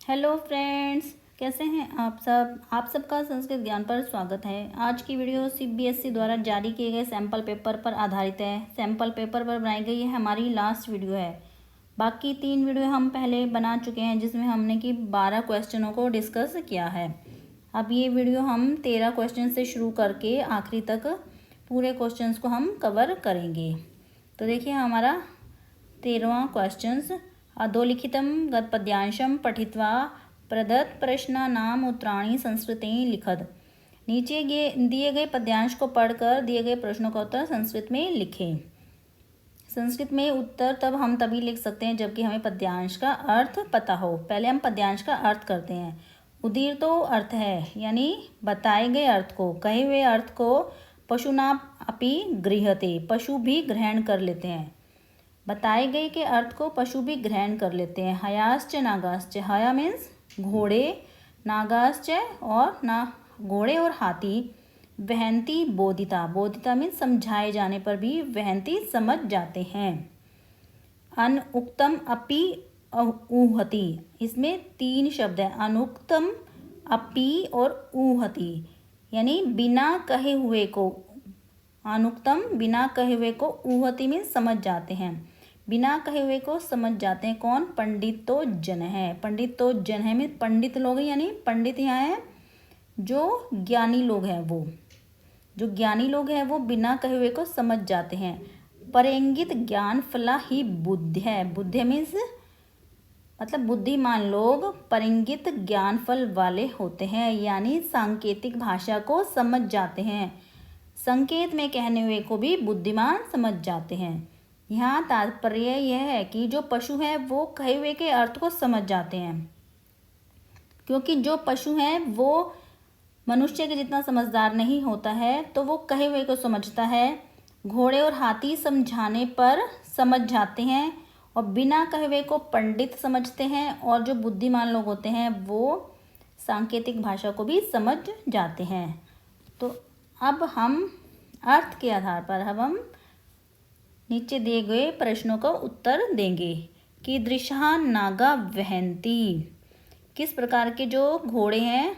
Hello friends, कैसे हैं आप सबका संस्कृत ज्ञान पर स्वागत है। आज की वीडियो सीबीएसई द्वारा जारी किए गए सैम्पल पेपर पर आधारित है। सैम्पल पेपर पर बनाई गई है हमारी लास्ट वीडियो है। बाकी 3 वीडियो हम पहले बना चुके हैं जिसमें हमने कि 12 क्वेश्चनों को डिस्कस किया है। अब ये वीडियो हम 13 क्वेश्चन से शुरू करके आखिरी तक पूरे क्वेश्चंस को हम कवर करेंगे। तो देखिए हमारा 13वां क्वेश्चंस। अधोलिखितं गद्पद्यांशं पठित्वा प्रदत्त प्रश्नानाम् उत्तराणि संस्कृतेन लिखत। नीचे दिए गए पद्यांश को पढ़कर दिए गए प्रश्नों का उत्तर संस्कृत में लिखें। संस्कृत में उत्तर तभी लिख सकते हैं जबकि हमें पद्यांश का अर्थ पता हो। पहले हम पद्यांश का अर्थ करते हैं। उदीर तो अर्थ है, यानी बताए गए अर्थ को, कहे हुए अर्थ को पशुना अपि गृह्यते, पशु भी ग्रहण कर लेते हैं। बताए गए के अर्थ को पशु भी ग्रहण कर लेते हैं। हयाश्च नागाश्च, हया मीन्स घोड़े, नागाश्च और घोड़े और हाथी, वहंती बोधिता, बोधिता मीन्स समझाए जाने पर भी वहंती समझ जाते हैं। अनुक्तम अपि ऊहति, इसमें 3 शब्द हैं, अनुक्तम, अपि और ऊहति, यानी बिना कहे हुए को, अनुक्तम बिना कहे हुए को, ऊहति मीन्स समझ जाते हैं। बिना कहे हुए को समझ जाते हैं कौन? पंडित तो जन है। पंडित तो जन है मीन्स पंडित लोग हैं, यानी पंडित यहाँ है जो ज्ञानी लोग हैं, वो जो ज्ञानी लोग हैं वो बिना कहे हुए को समझ जाते हैं। परेंगित ज्ञान फला ही बुद्धि है। बुद्धि मीन्स मतलब बुद्धिमान लोग परेंगित ज्ञान फल वाले होते हैं, यानी सांकेतिक भाषा को समझ जाते हैं। संकेत में कहने हुए को भी बुद्धिमान समझ जाते हैं। यहाँ तात्पर्य यह है कि जो पशु है वो कहे हुए के अर्थ को समझ जाते हैं, क्योंकि जो पशु है वो मनुष्य के जितना समझदार नहीं होता है, तो वो कहे हुए को समझता है। घोड़े और हाथी समझाने पर समझ जाते हैं और बिना कहे हुए को पंडित समझते हैं, और जो बुद्धिमान लोग होते हैं वो सांकेतिक भाषा को भी समझ जाते हैं। तो अब हम अर्थ के आधार पर हम नीचे दिए गए प्रश्नों का उत्तर देंगे। कीदृशः नागा वहन्ति, किस प्रकार के जो घोड़े हैं,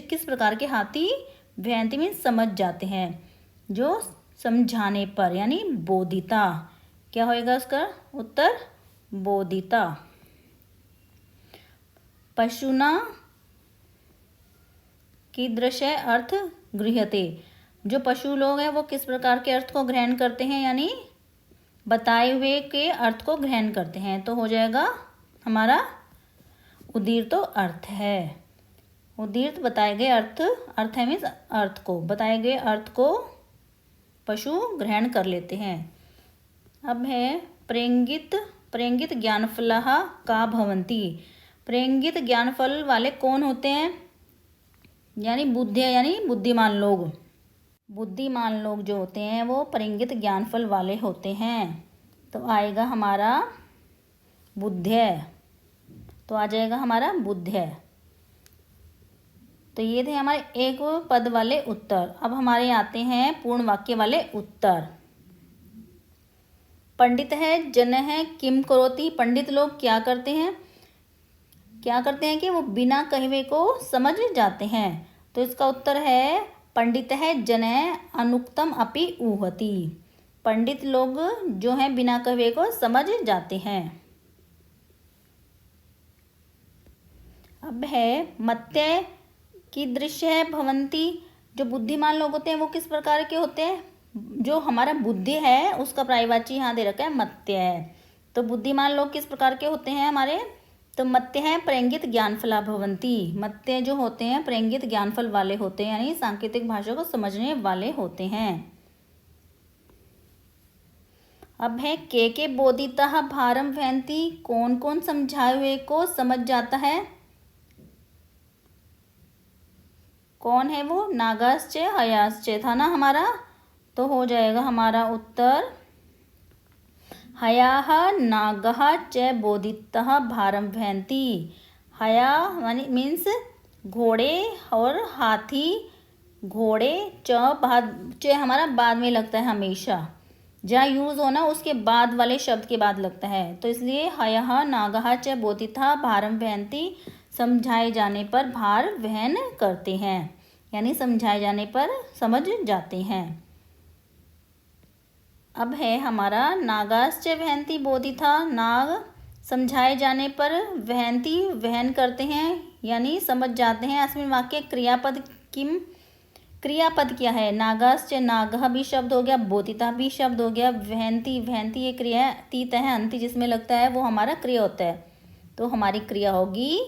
किस प्रकार के हाथी वहन्ति में समझ जाते हैं, जो समझाने पर, यानी बोधिता। क्या होएगा उसका उत्तर? बोधिता। पशुना कीदृश अर्थ गृह्यते, जो पशु लोग हैं वो किस प्रकार के अर्थ को ग्रहण करते हैं, यानी बताए हुए के अर्थ को ग्रहण करते हैं। तो हो जाएगा हमारा उदीर तो अर्थ है। उदीर बताए गए अर्थ है मीन्स अर्थ को, बताए गए अर्थ को पशु ग्रहण कर लेते हैं। अब है प्रेंगित ज्ञानफलः का भवन्ति। प्रेंगित ज्ञानफल वाले कौन होते हैं? यानी बुद्धिमान लोग। बुद्धिमान लोग जो होते हैं वो परिंगित ज्ञानफल वाले होते हैं। तो आएगा हमारा बुद्धय, तो आ जाएगा हमारा बुद्धय। तो ये थे हमारे एक पद वाले उत्तर। अब हमारे आते हैं पूर्ण वाक्य वाले उत्तर। पंडित है, जन है, किम करोति, पंडित लोग क्या करते हैं कि वो बिना कहे हुए को समझ जाते हैं। तो इसका उत्तर है पंडित है, जन है, अनुक्तम अपि ऊहति, पंडित लोग जो हैं बिना कहे हुए को समझ जाते हैं। अब है मत्य कीदृशः भवन्ति, जो बुद्धिमान लोग होते हैं वो किस प्रकार के होते हैं? जो हमारा बुद्धि है उसका पर्यायवाची यहाँ दे रखा है मत्य है। तो बुद्धिमान लोग किस प्रकार के होते हैं हमारे? तो मत्य हैं प्रेंगित ज्ञानफला भवन्ति, मत्य जो होते हैं प्रेंगित ज्ञानफल वाले होते हैं, यानी सांकेतिक भाषा को समझने वाले होते हैं। अब है के बोधितः भारम वहन्ति, कौन कौन समझाए हुए को समझ जाता है? कौन है वो? नागाश्च हयाश्च था ना हमारा, तो हो जाएगा हमारा उत्तर हयाः नागः च बोधितः भारम वहन्ति। हया मीन्स घोड़े और हाथी, घोड़े च हमारा बाद में लगता है हमेशा, जहाँ यूज़ होना उसके बाद वाले शब्द के बाद लगता है, तो इसलिए हयः नागः च बोधितः भारम वहन्ति समझाए जाने पर भार वहन करते हैं, यानी समझाए जाने पर समझ जाते हैं। अब है हमारा नागाश्च वहन्ति बोधिथा। नाग समझाए जाने पर वहन्ति वहन करते हैं यानी समझ जाते हैं। अस्मिन् वाक्य क्रियापद किम, क्रियापद क्या है? नागाश्च, नागः भी शब्द हो गया, बोधिता भी शब्द हो गया, वहन्ति, वहन्ति ये क्रिया, तीत है अंति जिसमें लगता है वो हमारा क्रिया होता है, तो हमारी क्रिया होगी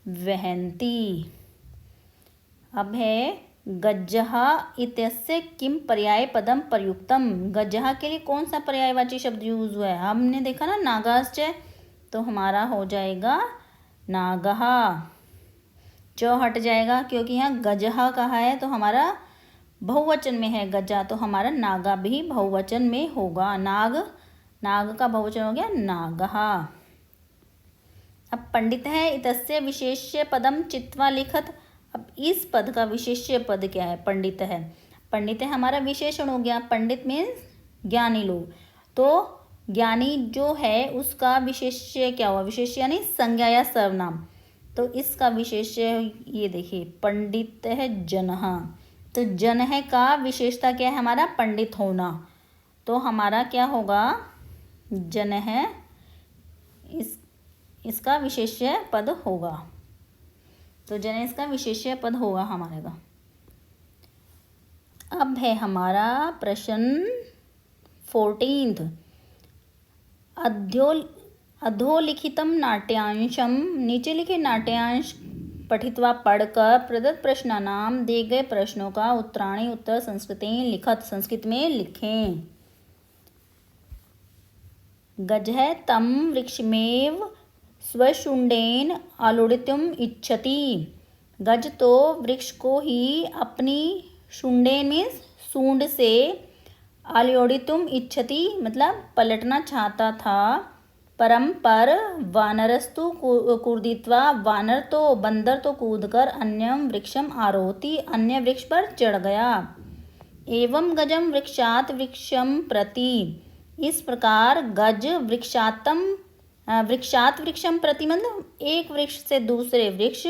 वहन्ति। अब है गज्जः इत्यस्य किम पर्याय पदम प्रयुक्तम। गज्जः के लिए कौन सा पर्यायवाची शब्द यूज हुआ है? हमने देखा ना नागाश्च, तो हमारा हो जाएगा नागः। जो हट जाएगा क्योंकि यहाँ गजः कहा है तो हमारा बहुवचन में है गजा, तो हमारा नागा भी बहुवचन में होगा। नाग, नाग का बहुवचन हो गया नागः। अब पंडित है इतस्य विशेष्य पदम चित्वा लिखत। अब इस पद का विशेष्य पद क्या है? पंडित है। पंडित है हमारा विशेषण हो गया। पंडित मीन्स ज्ञानी लोग, तो ज्ञानी जो है उसका विशेष्य क्या हुआ? विशेष्य यानी संज्ञा या सर्वनाम, तो इसका विशेष्य ये देखिए पंडित है जनः, तो जन है का विशेषता क्या है? हमारा पंडित होना, तो हमारा क्या होगा? जन है, इसका विशेष्य पद होगा, तो जन इसका विशेष्य पद होगा हमारे का। अब है हमारा प्रश्न 14। अधोलिखितम नाट्यांशम, नीचे लिखे नाट्यांश पठित्वा पढ़कर प्रदत्त प्रश्नानाम दिए गए प्रश्नों का उत्तराणी उत्तर संस्कृतेन लिखत, संस्कृत में लिखें। गजः तं वृक्षमेव स्वशुंडेन आलोड़ितुम इच्छति। गज तो वृक्ष को ही अपनी शुंडेन में सूंड से आलोड़ितुम इच्छति मतलब पलटना चाहता था। परम पर वानरस्तु कूर्दित्वा, वानर तो बंदर तो कूदकर अन्यम वृक्षम आरोहति, अन्य वृक्ष पर चढ़ गया। एवं गजम वृक्षात वृक्षम प्रति, इस प्रकार गज वृक्षात वृक्षम प्रति मतलब एक वृक्ष से दूसरे वृक्ष,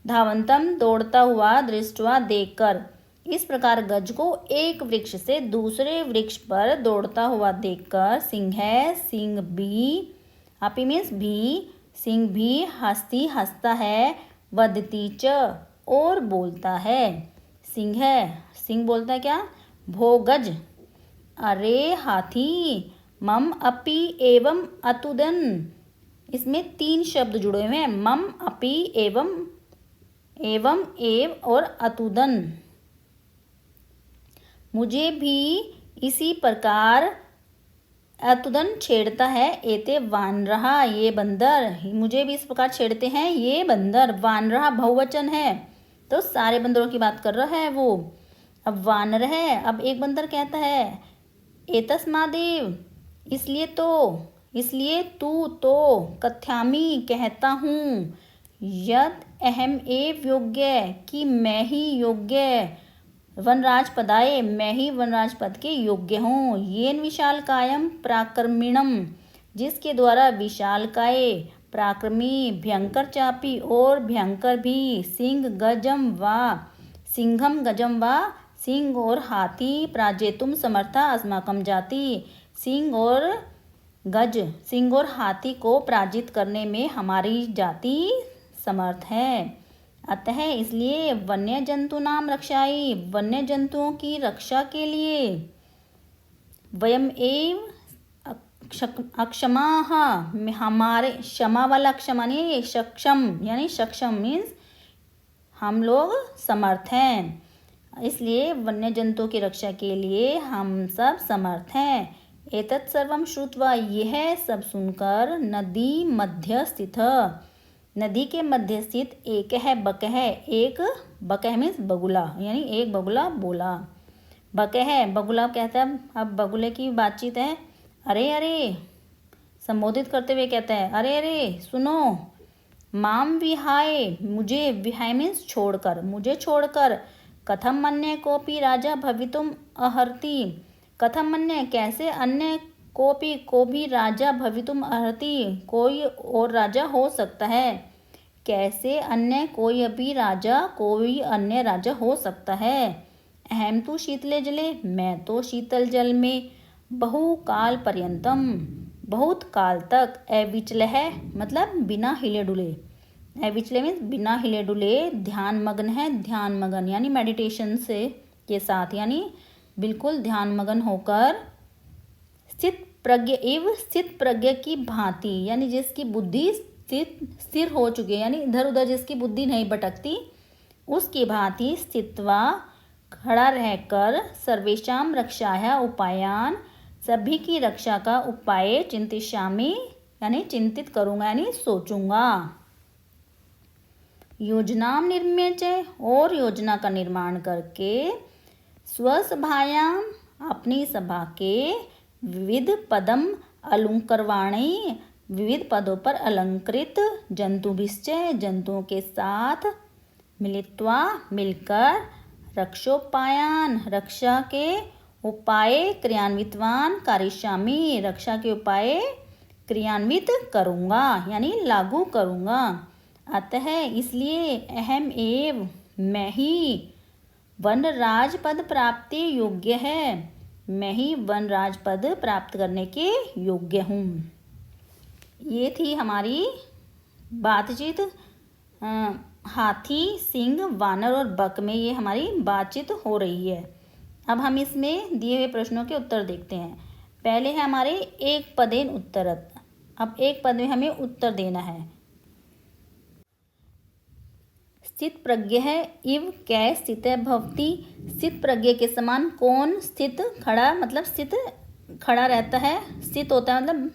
धावंतम दौड़ता हुआ, दृष्टवा देखकर, इस प्रकार गज को एक वृक्ष से दूसरे वृक्ष पर दौड़ता हुआ देखकर, सिंह सिंह भी, आपी मीन्स भी, सिंह भी हंसती हंसता है, वदती च और बोलता है। सिंह बोलता है क्या? भो गज, अरे हाथी, मम अपि एवं अतुदन, इसमें 3 शब्द जुड़े हुए हैं, मम अपि एवं एव और अतुदन, मुझे भी इसी प्रकार अतुदन छेड़ता है। एते वानरः, ये बंदर, मुझे भी इस प्रकार छेड़ते हैं ये बंदर। वानरः बहुवचन है तो सारे बंदरों की बात कर रहा है वो। अब वानर है, अब एक बंदर कहता है एतस्मादेव, इसलिए तू तो, कथ्यामि कहता हूँ, यद अहम एव योग्य, कि मैं ही योग्य, वनराज पदाय, मैं ही वनराज पद के योग्य हूँ। येन विशालकायम प्राक्रमिणम, जिसके द्वारा विशालकाय, प्राक्रमी, भयंकर चापी और भयंकर भी, सिंघम गजम वा, सिंह और हाथी, प्राजेतुम समर्था अस्माकम जाति, सिंह और हाथी को पराजित करने में हमारी जाति समर्थ है। अतः इसलिए वन्य जंतु नाम रक्षाई, वन्य जंतुओं की रक्षा के लिए, वयम एव अक्षमाः, हमारे, क्षमा वाला क्षमा नहीं, सक्षम यानी सक्षम मीन्स हम लोग समर्थ हैं, इसलिए वन्य जंतुओं की रक्षा के लिए हम सब समर्थ हैं। एतत् सर्वं श्रुत्वा, यह सब सुनकर, नदी मध्य स्थित, नदी के मध्य स्थित एक है बकह, एक बकह मीन्स बगुला, यानी एक बगुला बोला। बकह, बगुला कहता है, अब बगुले की बातचीत है, अरे संबोधित करते हुए कहता है, अरे सुनो, माम विहाय, मुझे, विहाय मीन्स छोड़कर, मुझे छोड़कर, कथम मन्य कोपि राजा भवितुम अर्हति, कथम मन्य कैसे, अन्य कोपि को भी राजा भवितुम अर्हति कोई और राजा हो सकता है, कैसे अन्य कोई अन्य राजा हो सकता है। अहम तु शीतले जले, मैं तो शीतल जल में, बहुकाल पर्यंतम, बहुत काल तक, अविचलः मतलब बिना हिले डुले, अविचले मीन्स बिना हिले डुले, ध्यान मग्न है, ध्यान मगन यानी मेडिटेशन से के साथ यानी बिल्कुल ध्यान मगन होकर, स्थित प्रज्ञ की भांति यानी जिसकी बुद्धि स्थिर हो चुकी है, यानी इधर उधर जिसकी बुद्धि नहीं भटकती, उसकी भांति स्थित्वा खड़ा रहकर, सर्वेषां रक्षाया उपायान सभी की रक्षा का उपाय, चिंतिष्यामि यानी चिंतित करूँगा यानी सोचूंगा, योजना निर्मय च और योजना का निर्माण करके, स्वसभायाम अपनी सभा के, विविध पदम अलंकरवाणी विविध पदों पर अलंकृत, जंतुभिश्चय जंतुओं के साथ, मिलित्वा मिलकर, रक्षोपायान रक्षा के उपाय, क्रियान्वितवान करिष्यामि रक्षा के उपाय क्रियान्वित करूँगा यानी लागू करूँगा। अतः इसलिए अहम एव मैं ही वनराज पद प्राप्ति योग्य है, मैं ही वनराज पद प्राप्त करने के योग्य हूँ। ये थी हमारी बातचीत हाथी, सिंह, वानर और बक में ये हमारी बातचीत हो रही है। अब हम इसमें दिए हुए प्रश्नों के उत्तर देखते हैं। पहले है हमारे एक पदेन उत्तरत। अब एक पद में हमें उत्तर देना है। स्थित प्रज्ञ है इव कै स्थित भवति, स्थित प्रज्ञ के समान कौन स्थित खड़ा मतलब स्थित खड़ा रहता है, स्थित होता है मतलब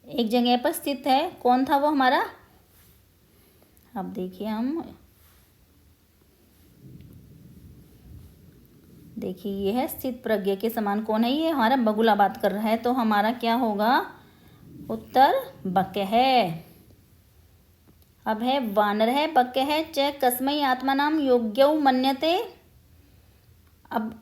एक जगह पर स्थित है। कौन था वो हमारा, अब देखिए ये है स्थित प्रज्ञ के समान कौन है, ये हमारा बगुला बात कर रहा है, तो हमारा क्या होगा उत्तर बक है। अब है वानर है, बक है, च कस्मै आत्मानाम योग्यौ मन्यते। अब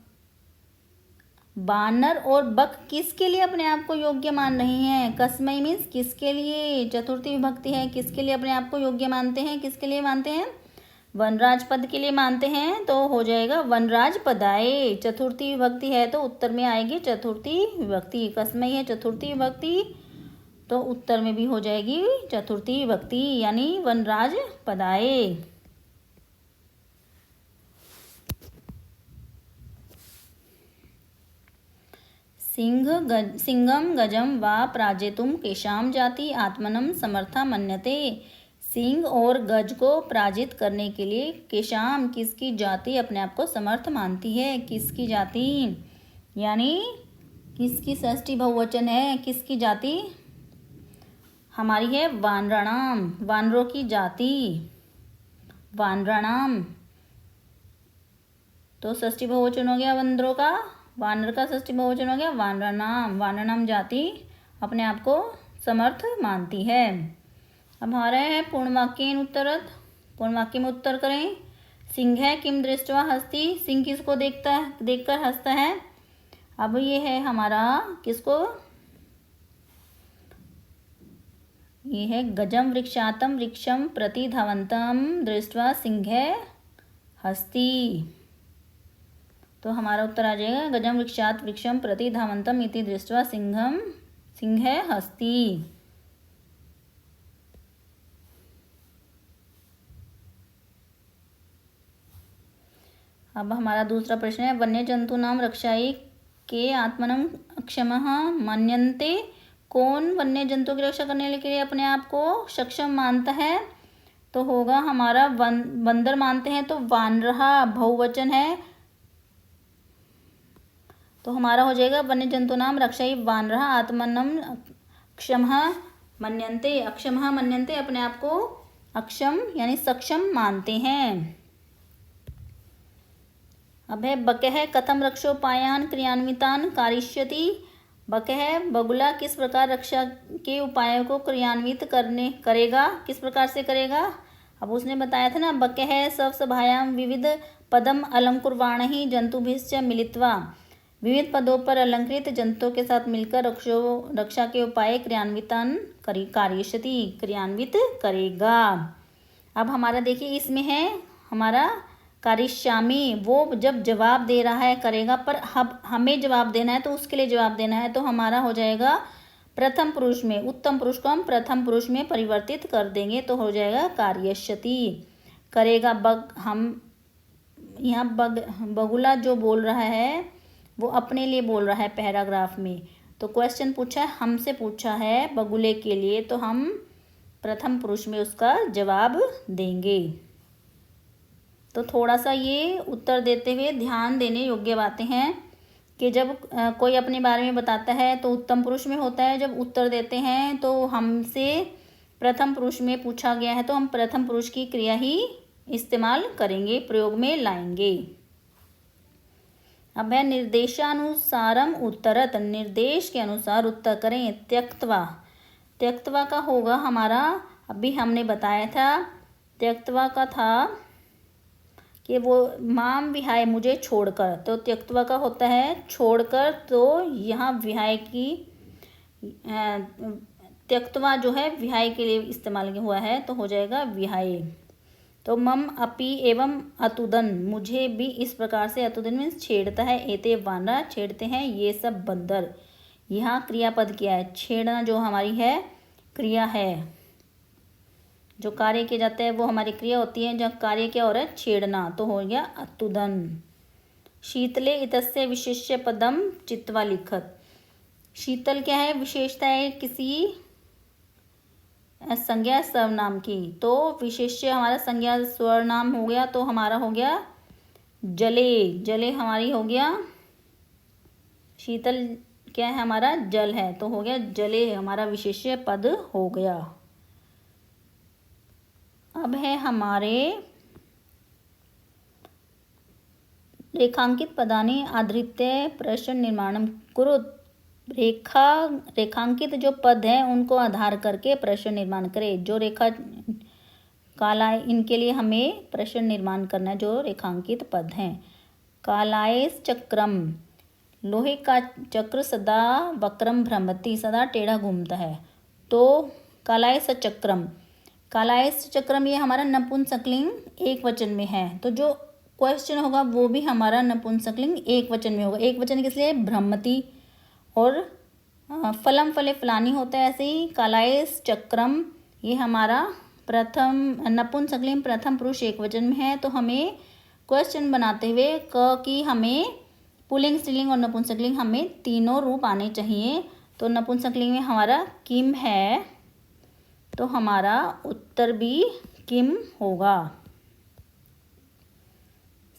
वानर और बक किसके लिए अपने आप को योग्य मान रहे हैं, कस्मै मीन्स किसके लिए, चतुर्थी विभक्ति है, किसके लिए अपने आप को योग्य मानते हैं, किसके लिए मानते हैं, वनराज पद के लिए मानते हैं, तो हो जाएगा वनराज पदाए। चतुर्थी विभक्ति है तो उत्तर में आएगी चतुर्थी विभक्ति, कस्मै है चतुर्थी विभक्ति तो उत्तर में भी हो जाएगी चतुर्थी विभक्ति यानी वनराज पदाए। सिंहम गजम वा प्राजेतुम केशाम जाति आत्मनम समर्था मन्यते। सिंह और गज को पराजित करने के लिए केशाम किसकी जाति अपने आप को समर्थ मानती है, किसकी जाति यानी किसकी षष्ठी बहुवचन है, किसकी जाति हमारी है वानराणाम, वानरों की जाति वानराणाम, तो षष्ठी बहुवचन हो गया वानरों का, वानर का षष्ठी बहुवचन हो गया वानराणाम, वानराणाम जाति अपने आप को समर्थ मानती है। अब हमारा है पूर्णवाक्येन उत्तरत, पूर्णवाक्य में उत्तर करें। सिंह किम दृष्ट्वा हस्ति, सिंह किसको देखकर हंसता है। अब ये है हमारा किसको, ये है गजम वृक्षातम वृक्षम प्रति धावंतम दृष्ट्वा सिंह हस्ति, तो हमारा उत्तर आ जाएगा गजम वृक्षात वृक्षम प्रति धावंतम इति दृष्ट्वा सिंह हस्ति। अब हमारा दूसरा प्रश्न है वन्य जंतु नाम रक्षाई के आत्मनम अक्षमः मन्यन्ते। कौन वन्य जंतु की रक्षा करने के लिए अपने आप को सक्षम मानता है, तो होगा हमारा बंदर मानते हैं तो वानरहा बहुवचन है, तो हमारा हो जाएगा वन्य जंतु नाम रक्षाई वानरहा आत्मनम अक्षमः मन्यन्ते। अक्षमः मन्यन्ते अपने आप को अक्षम यानी सक्षम मानते हैं। अब है बक है कथम रक्षोपायान क्रियान्वितान कारिष्यति। बक है बगुला किस प्रकार रक्षा के उपायों को क्रियान्वित करेगा, किस प्रकार से करेगा। अब उसने बताया था ना बक है स्वसभायाम विविध पदम अलंकुर्वाणहि जंतुभिश्च मिलित्वा, विविध पदों पर अलंकृत जंतुओं के साथ मिलकर रक्षा के उपाय क्रियान्वित करेगा। अब हमारा देखिए इसमें है हमारा करिष्यामि, वो जब जवाब दे रहा है करेगा, पर हमें जवाब देना है तो उसके लिए जवाब देना है, तो हमारा हो जाएगा प्रथम पुरुष में। उत्तम पुरुष को हम प्रथम पुरुष में परिवर्तित कर देंगे तो हो जाएगा कार्यष्यति, करेगा। हम यहाँ बगुला जो बोल रहा है वो अपने लिए बोल रहा है पैराग्राफ में, तो क्वेश्चन पूछा है, हमसे पूछा है बगुले के लिए, तो हम प्रथम पुरुष में उसका जवाब देंगे। तो थोड़ा सा ये उत्तर देते हुए ध्यान देने योग्य बातें हैं कि जब कोई अपने बारे में बताता है तो उत्तम पुरुष में होता है, जब उत्तर देते हैं तो हमसे प्रथम पुरुष में पूछा गया है तो हम प्रथम पुरुष की क्रिया ही इस्तेमाल करेंगे, प्रयोग में लाएंगे। अब है निर्देशानुसारम उत्तरत, निर्देश के अनुसार उत्तर करें। त्यक्त्वा, त्यक्त्वा का होगा हमारा, अभी हमने बताया था त्यक्त्वा का था कि वो माम विहाय, मुझे छोड़कर, तो त्यक्त्वा का होता है छोड़कर, तो यहाँ विहाय की त्यक्त्वा जो है विहाय के लिए इस्तेमाल हुआ है तो हो जाएगा विहाय। तो मम अपि एवं अतुदन, मुझे भी इस प्रकार से, अतुदन मीन्स छेड़ता है, एते वानरा छेड़ते हैं ये सब बंदर। यहाँ क्रियापद क्या है, छेड़ना जो हमारी है क्रिया है, जो कार्य किया जाता है वो हमारी क्रिया होती है, जब कार्य क्या हो रहा है छेड़ना, तो हो गया अतुदन। शीतले इतस्य विशेष्य पदम चित्वा लिखत, शीतल क्या है, विशेषता है किसी संज्ञा सर्वनाम की, तो विशेष्य हमारा संज्ञा सर्वनाम हो गया, तो हमारा हो गया जले, जले हमारी हो गया, शीतल क्या है हमारा जल है, तो हो गया जले हमारा विशेष्य पद हो गया। अब है हमारे रेखांकित पदानि आधृत्य प्रश्न निर्माणम कुरुत, रेखांकित जो पद हैं उनको आधार करके प्रश्न निर्माण करें। जो रेखा कालाय, इनके लिए हमें प्रश्न निर्माण करना है, जो रेखांकित पद हैं। कालायस चक्रम, लोहे का चक्र सदा वक्रम भ्रमति, सदा टेढ़ा घूमता है, तो कालायस चक्रम, कालायस चक्रम ये हमारा नपुंसकलिंग एक वचन में है, तो जो क्वेश्चन होगा वो भी हमारा नपुंसकलिंग एक वचन में होगा। एक वचन किस लिए, भ्रमति, और फलम फले फलानी होता है, ऐसे ही कालायस चक्रम ये हमारा प्रथम नपुंसकलिंग प्रथम पुरुष एक वचन में है, तो हमें क्वेश्चन बनाते हुए क की हमें पुल्लिंग स्त्रीलिंग और नपुंसकलिंग हमें तीनों रूप आने चाहिए। तो नपुंसकलिंग में हमारा किम है, तो हमारा उत्तर भी किम होगा।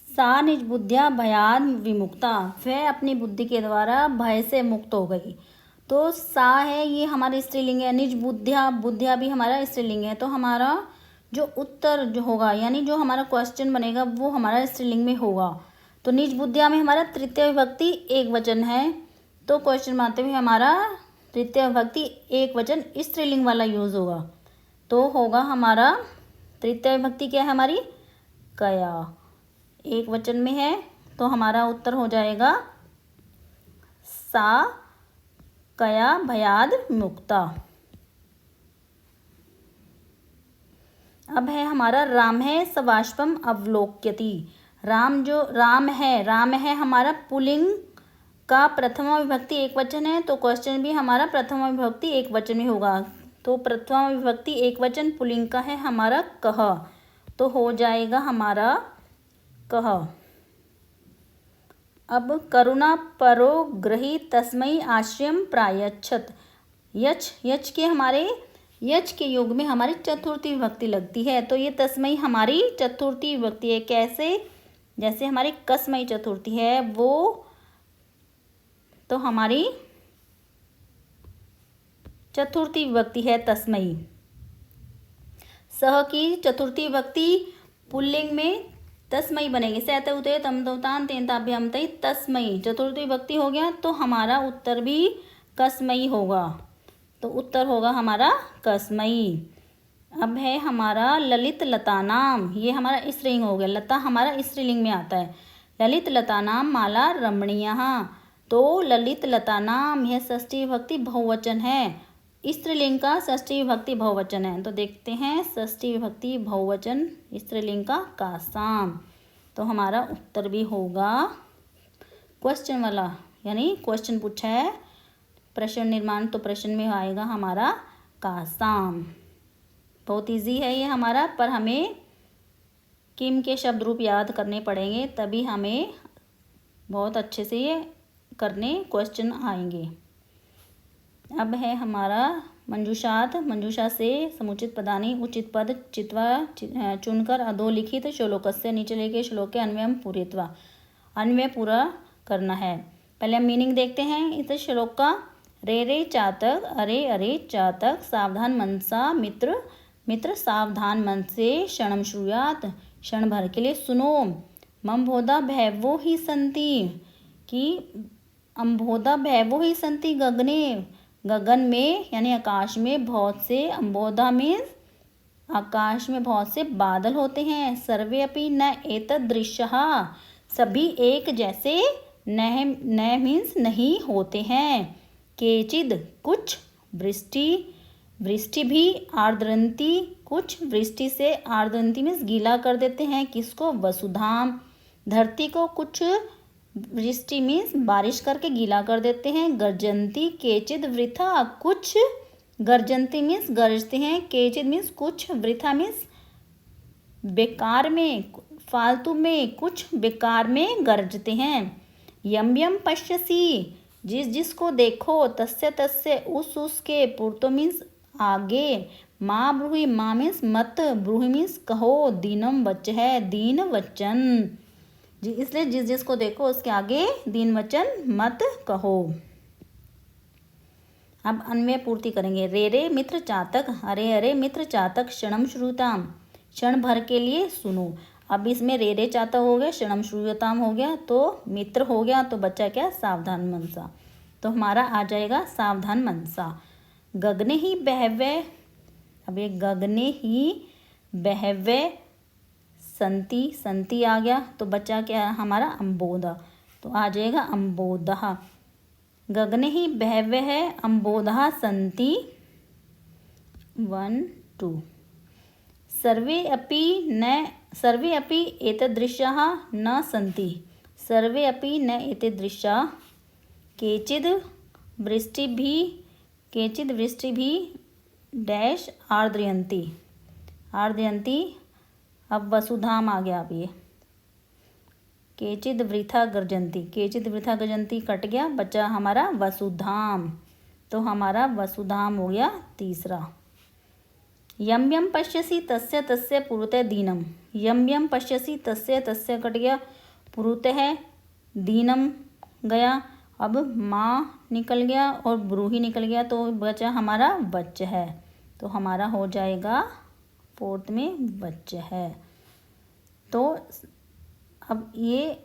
सा निज बुद्धिया भयाद विमुक्ता, वह अपनी बुद्धि के द्वारा भय से मुक्त हो गई, तो सा है ये हमारी स्त्रीलिंग है, निज बुद्धिया, बुद्धिया भी हमारा स्त्रीलिंग है, तो हमारा जो उत्तर जो होगा यानी जो हमारा क्वेश्चन बनेगा वो हमारा स्त्रीलिंग में होगा। तो निज बुद्धिया में हमारा तृतीय विभक्ति एक वचन है, तो क्वेश्चन बनाते हुए हमारा तृतीय विभक्ति एक वचन स्त्रीलिंग वाला यूज़ होगा, तो होगा हमारा तृतीय विभक्ति क्या है हमारी कया, एक वचन में है, तो हमारा उत्तर हो जाएगा सा कया भयाद मुक्ता। अब है हमारा राम है सवाष्पम अवलोक्यति, राम जो राम है हमारा पुल्लिंग का प्रथमा विभक्ति एक वचन है, तो क्वेश्चन भी हमारा प्रथमा विभक्ति एक वचन में होगा, तो प्रथमा विभक्ति एक वचन पुल्लिंग का है हमारा कह, तो हो जाएगा हमारा कह। अब करुणा परो ग्रही तस्मै आश्रयम प्रायच्छत, यच के हमारे यच के योग में हमारी चतुर्थी विभक्ति लगती है, तो ये तस्मै हमारी चतुर्थी विभक्ति है। कैसे, जैसे हमारी कसमई चतुर्थी है वो, तो हमारी चतुर्थी विभक्ति है तस्मई। सह की चतुर्थी विभक्ति पुल्लिंग में तस्मई बनेगी, सहते उते तम दौतान तेन ताभ्याम तई तस्मई चतुर्थी विभक्ति हो गया, तो हमारा उत्तर भी कसमई होगा, तो उत्तर होगा हमारा कसमई। अब है हमारा ललित लता नाम, ये हमारा स्त्रीलिंग हो गया, लता हमारा स्त्रीलिंग में आता है, ललित लता नाम माला रमणीय, तो ललित लता नाम यह षष्ठी विभक्ति बहुवचन है, स्त्रीलिंग का षष्ठी विभक्ति बहुवचन है। तो देखते हैं षष्ठी विभक्ति बहुवचन स्त्रीलिंग का कासाम। तो हमारा उत्तर भी होगा क्वेश्चन वाला, यानी क्वेश्चन पूछा है प्रश्न निर्माण, तो प्रश्न में आएगा हमारा कासाम। बहुत इजी है ये हमारा, पर हमें किम के शब्द रूप याद करने पड़ेंगे, तभी हमें बहुत अच्छे से ये करने क्वेश्चन आएंगे। अब है हमारा मंजूषात। मंजूषा से समुचित पदानि उचित पद चित्वा चुनकर अधोलिखित श्लोकस्य नीचे लिखे श्लोक के अन्वयम पूरित्वा, अन्वय पूरा करना है। पहले हम मीनिंग देखते हैं इस श्लोक का। रे रे चातक, अरे अरे चातक, सावधान मनसा मित्र, मित्र सावधान मन से, क्षणम श्रूयात, क्षण भर के लिए सुनो। मम्भोधा भैवो ही संति, कि अम्भोधा भैवो ही संति गगने, गगन में यानी आकाश में बहुत से, अम्बोधा मीन्स आकाश में बहुत से बादल होते हैं। सर्वे अपि न एतदृशः, सभी एक जैसे, न मीन्स नहीं होते हैं। केचिद कुछ, वृष्टि, वृष्टि भी, आर्द्रंती कुछ, वृष्टि से आर्द्रंती मीन्स गीला कर देते हैं किसको, वसुधाम, धरती को कुछ, वृष्टि मीन्स बारिश करके गीला कर देते हैं। गर्जंती केचिद वृथा, कुछ, गर्जंती मीन्स गरजते हैं, केचिद मीन्स कुछ, वृथा मीन्स बेकार में, फालतू में, कुछ बेकार में गरजते हैं। यम यम पश्यसी, जिस जिसको देखो, तस्य तस्य उस के, पूर्तो मीन्स आगे, माँ ब्रूहि, माँ मीन्स मत, ब्रूहि मीन्स कहो, दीनम वच है दीन वचन, इसलिए जिस जिसको देखो उसके आगे दीन वचन मत कहो। अब अन्वय पूर्ति करेंगे। रे रे मित्र चातक, अरे अरे मित्र चातक, क्षणम श्रूताम, क्षण भर के लिए सुनो। अब इसमें रे रे चातक हो गया, क्षणम श्रूयताम हो गया, तो मित्र हो गया, तो बच्चा क्या, सावधान मनसा। तो हमारा आ जाएगा सावधान मनसा। गगने ही बहवे, अब ये गगने ही बहवे संति, संति आ गया, तो बच्चा क्या है हमारा अम्बोधा, तो आ जाएगा अम्बोधा। गगने ही बहवे है, अम्बोधा संति, 1 2। सर्वे अपि एतदृश्याः न सन्ति, सर्वे अपि न एतदृश्याः, केचिद् वृष्टि भी डैश आर्द्रयन्ति, आर्द्रयन्ति। अब वसुधाम आ गया। अब ये केचिद वृथा गर्जंती, केचिद वृथा गर्जंती कट गया, बचा हमारा वसुधाम, तो हमारा वसुधाम हो गया तीसरा। यम यम पश्यसि तस्य तस्य पुरुते दीनम, यम यम पश्यसि तस्य तस्य कट गया, पुरुते है, दीनम गया, अब माँ निकल गया और ब्रूही निकल गया, तो बचा हमारा वच है, तो हमारा हो जाएगा फोर्थ में वच है। तो अब ये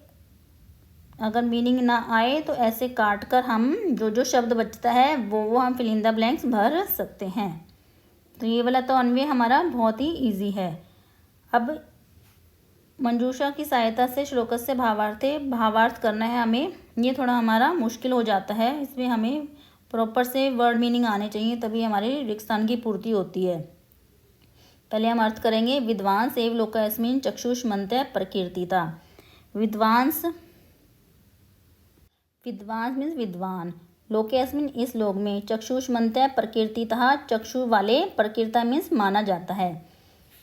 अगर मीनिंग ना आए तो ऐसे काट कर हम जो जो शब्द बचता है वो हम फिल इन द ब्लैंक्स भर सकते हैं। तो ये वाला तो अन्वय हमारा बहुत ही इजी है। अब मंजूषा की सहायता से श्लोक से भावार्थ करना है हमें, ये थोड़ा हमारा मुश्किल हो जाता है, इसमें हमें प्रॉपर से वर्ड मीनिंग आने चाहिए, तभी हमारी रिक्त स्थान की पूर्ति होती है। पहले हम अर्थ करेंगे। विद्वांस एव लोकस्मिन् चक्षुष्मन्तः प्रकीर्तिता, विद्वांस, विद्वांस मीन्स विद्वान, लोकेस्मिन् इस लोक में, चक्षुष्मन्तः प्रकीर्तितः चक्षु वाले, प्रकीर्ता मीन्स माना जाता है।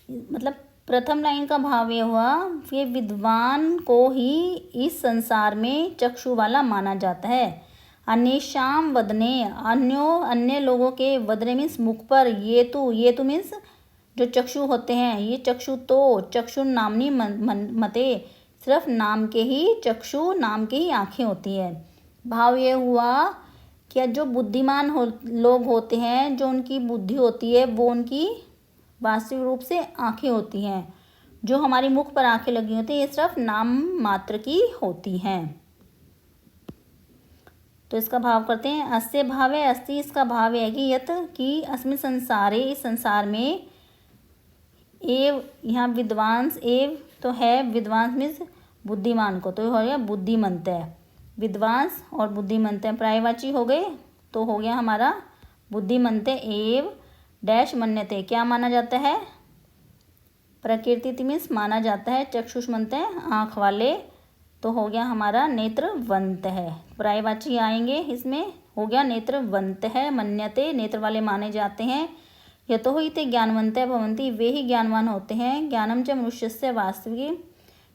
मतलब प्रथम लाइन का भाव ये हुआ कि विद्वान को ही इस संसार में चक्षु वाला माना जाता है। अन्येषां वदने, अन्य लोगों के, वदने मीन्स मुख पर, ये तो मीन्स जो चक्षु होते हैं, ये चक्षु तो चक्षु नामनी मते, सिर्फ नाम के ही चक्षु, नाम के ही आँखें होती है। भाव ये हुआ कि जो बुद्धिमान लोग होते हैं, जो उनकी बुद्धि होती है, वो उनकी वास्तविक रूप से आँखें होती हैं। जो हमारी मुख पर आँखें लगी होती हैं, ये सिर्फ नाम मात्र की होती हैं। तो इसका भाव करते हैं। अस्य भावे अस्ति, इसका भाव है कि यत कि अस्मिन् संसारे, इस संसार में, एव यहाँ विद्वांस एव तो है, विद्वांस मीन्स बुद्धिमान को, तो हो गया बुद्धिमंत है। विद्वांस और बुद्धिमंत है पर्यायवाची हो गए, तो हो गया हमारा बुद्धिमन्ते एव डैश मन्यते, क्या माना जाता है? प्रकृति मीन्स माना जाता है। चक्षुष्मन्ते आँख वाले, तो हो गया हमारा नेत्रवंत है। पर्यायवाची आएंगे इसमें, हो गया नेत्रवंत है। मन्यते नेत्र वाले माने जाते हैं। यतो ही ते ज्ञानवंत भवन्ति, वे ही ज्ञानवान होते हैं। ज्ञानम च मनुष्यस्य वास्तविक,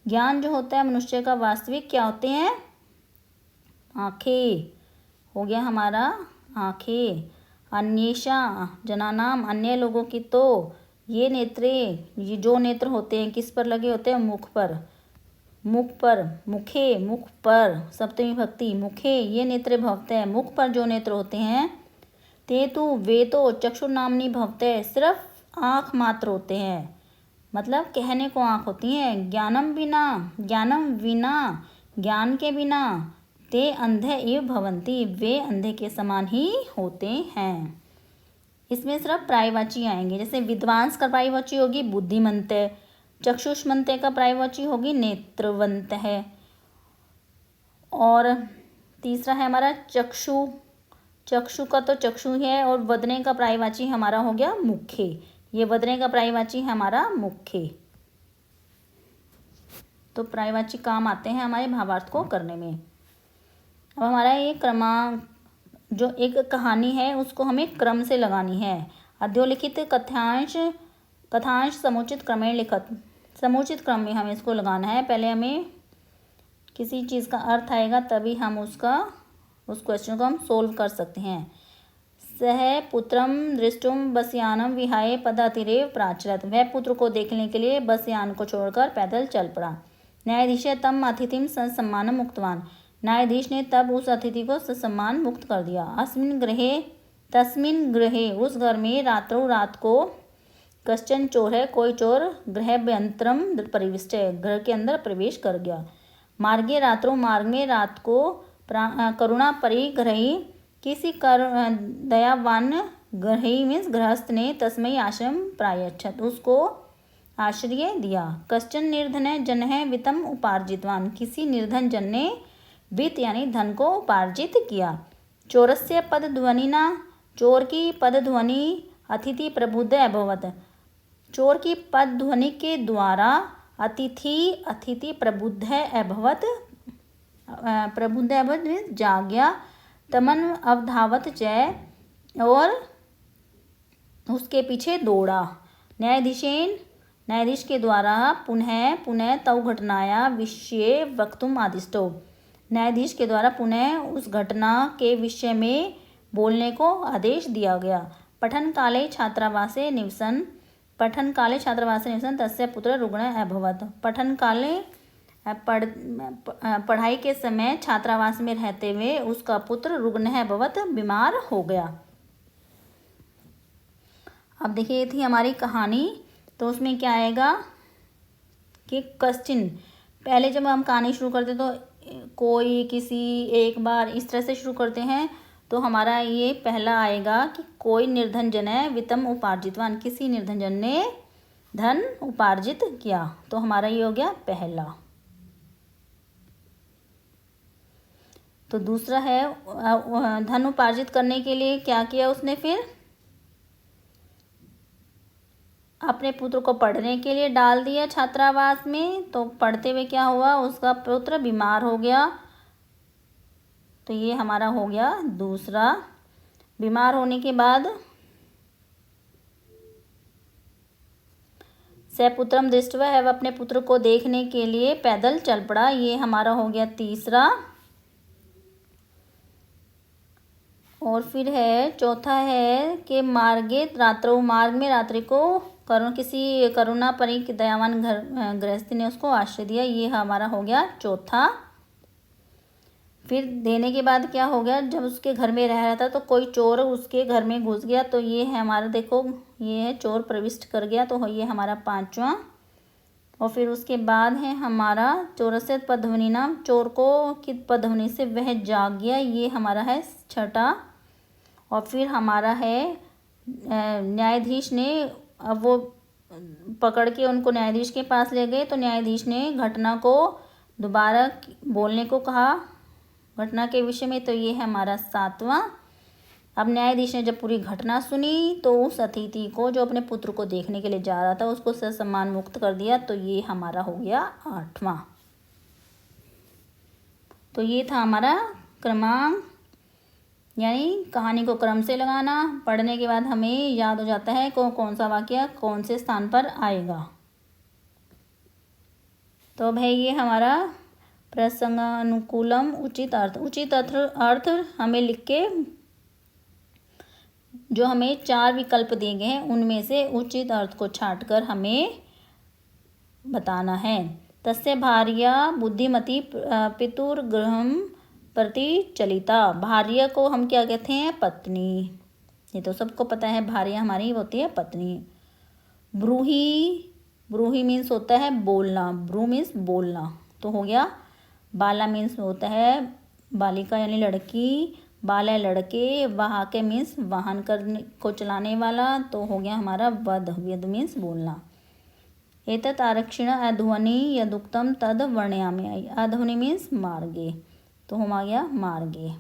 ज्ञान जो होता है मनुष्य का वास्तविक क्या होते हैं? आँखें, हो गया हमारा आँखें। अन्येषा जनानाम, अन्य लोगों की, तो ये नेत्रे, ये जो नेत्र होते हैं किस पर लगे होते हैं? मुख पर, मुख पर, मुखे, मुख पर, सप्तमी भक्ति, मुखे ये नेत्रे भवते हैं, मुख पर जो नेत्र होते हैं। ते तु वे तो चक्षु नामनी भवते, सिर्फ आँख मात्र होते हैं, मतलब कहने को आँख होती हैं। ज्ञानम बिना, ज्ञानम बिना, ज्ञान के बिना, ते अंधे एव भवन्ति, वे अंधे के समान ही होते हैं। इसमें सिर्फ पर्यायवाची आएंगे, जैसे विद्वांस का पर्यायवाची होगी बुद्धिमंत, चक्षुष्मन्ते का पर्यायवाची होगी नेत्रवंत है। और तीसरा है हमारा चक्षु, चक्षु का तो चक्षु है, और वदने का पर्यायवाची हमारा हो गया मुखे, ये वदने का पर्यायवाची हमारा मुखे। तो पर्यायवाची काम आते हैं हमारे भावार्थ को करने में। अब हमारा ये क्रमांक, जो एक कहानी है उसको हमें क्रम से लगानी है। अध्योलिखित कथांश, कथांश समुचित क्रमेण लिखत, समुचित क्रम में हमें इसको लगाना है। पहले हमें किसी चीज़ का अर्थ आएगा तभी हम उस क्वेश्चन को हम सोल्व कर सकते हैं। सह पुत्रम दृष्टुम बसयानम विहाय पदातिरेव प्राचरत, वह पुत्र को देखने के लिए बसयान को छोड़कर पैदल चल पड़ा। न्यायाधीश तम अतिथिम सम्मानम मुक्तवान, न्यायाधीश ने तब उस अतिथि को ससम्मान मुक्त कर दिया। तस्मिन गृहे, उस घर में रात्रों रात को, कश्चन चोर है, कोई चोर, गृहभ्यंतरम प्रविष्ट, घर के अंदर प्रवेश कर गया। मार्गे रात्रों, मार्ग में रात को, करुणा परिग्रही, किसी दयावान ग्रही मीन्स गृहस्थ ने, तस्मय आश्रम प्रायच्छत, उसको आश्रय दिया। कश्चन निर्धन जन है वित्तम उपार्जितवान, किसी निर्धन जन ने वित्त यानी धन को उपार्जित किया। चोरस्य पद ध्वनिना, चोर की पद ध्वनि अतिथि प्रबुद्ध अभवत, चोर की पद ध्वनि के द्वारा अतिथि प्रबुद्ध अभवत, प्रबुद्ध अभवत मीन्स जाग गया। तमन अवधावत जय, और उसके पीछे दौड़ा। न्यायाधीश के द्वारा पुनः तव घटनाया विषय वक्तुम आदिष्टो, न्यायाधीश के द्वारा पुनः उस घटना के विषय में बोलने को आदेश दिया गया। पठन काले छात्रावासे निवसन, तस्य पुत्र रुग्ण अभवत, पठन काले पढ़ाई के समय छात्रावास में रहते हुए उसका पुत्र रुग्ण अभवत, बीमार हो गया। अब देखिए ये थी हमारी कहानी, तो उसमें क्या आएगा कि क्वेश्चन, पहले जब हम कहानी शुरू करते तो कोई, किसी, एक बार, इस तरह से शुरू करते हैं, तो हमारा ये पहला आएगा कि कोई निर्धन जन है वित्तम उपार्जितवान, किसी निर्धन जन ने धन उपार्जित किया, तो हमारा ये हो गया पहला। तो दूसरा है धन उपार्जित करने के लिए क्या किया उसने, फिर अपने पुत्र को पढ़ने के लिए डाल दिया छात्रावास में, तो पढ़ते हुए क्या हुआ, उसका पुत्र बीमार हो गया, तो ये हमारा हो गया दूसरा। बीमार होने के बाद सपुत्रम दृष्ट्वा है, वह अपने पुत्र को देखने के लिए पैदल चल पड़ा, ये हमारा हो गया तीसरा। और फिर है चौथा है कि मार्गे रात्रों, मार्ग में रात्रि को किसी करुणा परी दयावान गृहस्थी ने उसको आश्रय दिया, ये हमारा हो गया चौथा। फिर देने के बाद क्या हो गया, जब उसके घर में रह रहा था तो कोई चोर उसके घर में घुस गया, तो ये है हमारा, देखो ये है चोर प्रविष्ट कर गया, तो ये हमारा पांचवा। और फिर उसके बाद है हमारा चोरस्य पदध्वनि नाम, चोर को की पदध्वनि से वह जाग गया, ये हमारा है छठा। और फिर हमारा है न्यायाधीश ने, अब वो पकड़ के उनको न्यायाधीश के पास ले गए, तो न्यायाधीश ने घटना को दोबारा बोलने को कहा घटना के विषय में, तो ये है हमारा सातवां। अब न्यायाधीश ने जब पूरी घटना सुनी तो उस अतिथि को, जो अपने पुत्र को देखने के लिए जा रहा था, उसको ससम्मान मुक्त कर दिया। तो ये हमारा हो गया 8वां। तो ये था हमारा क्रमांक, यानी कहानी को क्रम से लगाना। पढ़ने के बाद हमें याद हो जाता है कौन सा वाक्य कौन से स्थान पर आएगा। तो अब है ये हमारा प्रसंगानुकूलम उचित अर्थ। उचित अर्थ हमें लिख के, जो हमें 4 विकल्प दिए गए हैं उनमें से उचित अर्थ को छांटकर हमें बताना है। तस्य भार्या बुद्धिमती पितुर्गृहं प्रति चलिता। भार्या को हम क्या कहते हैं? पत्नी। ये तो सबको पता है, भार्या हमारी होती है पत्नी। ब्रूही, ब्रूही मीन्स होता है बोलना, ब्रू मीन्स बोलना, तो हो गया। बाला मीन्स होता है बालिका यानी लड़की, बाला लड़के, वाहके मीन्स वाहन करने को चलाने वाला, तो हो गया हमारा वध, वेद मीन्स बोलना। एतत् आरक्षिण अध्वनि यदुक्तम तद वर्णयामि। अध्वनि मीन्स मार्गे, तो हम आ गया मार्गे।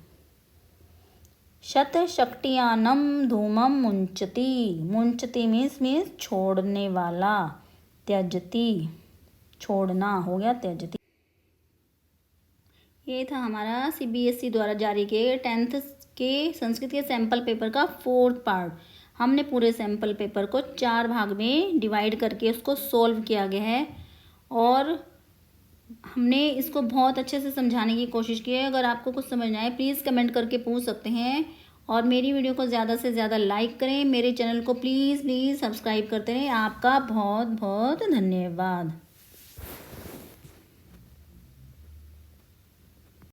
शत शक्तियानम धूमम मुंचती। मुंचती मीन्स छोड़ने वाला। त्यजती छोड़ना, हो गया त्यजती। ये था हमारा CBSE द्वारा जारी किए 10th के संस्कृत के सैम्पल पेपर का 4th पार्ट। हमने पूरे सैम्पल पेपर को 4 भाग में डिवाइड करके उसको सोल्व किया गया है और हमने इसको बहुत अच्छे से समझाने की कोशिश की है। अगर आपको कुछ समझ आए प्लीज़ कमेंट करके पूछ सकते हैं और मेरी वीडियो को ज़्यादा से ज़्यादा लाइक करें। मेरे चैनल को प्लीज़ सब्सक्राइब करते रहें। आपका बहुत बहुत धन्यवाद।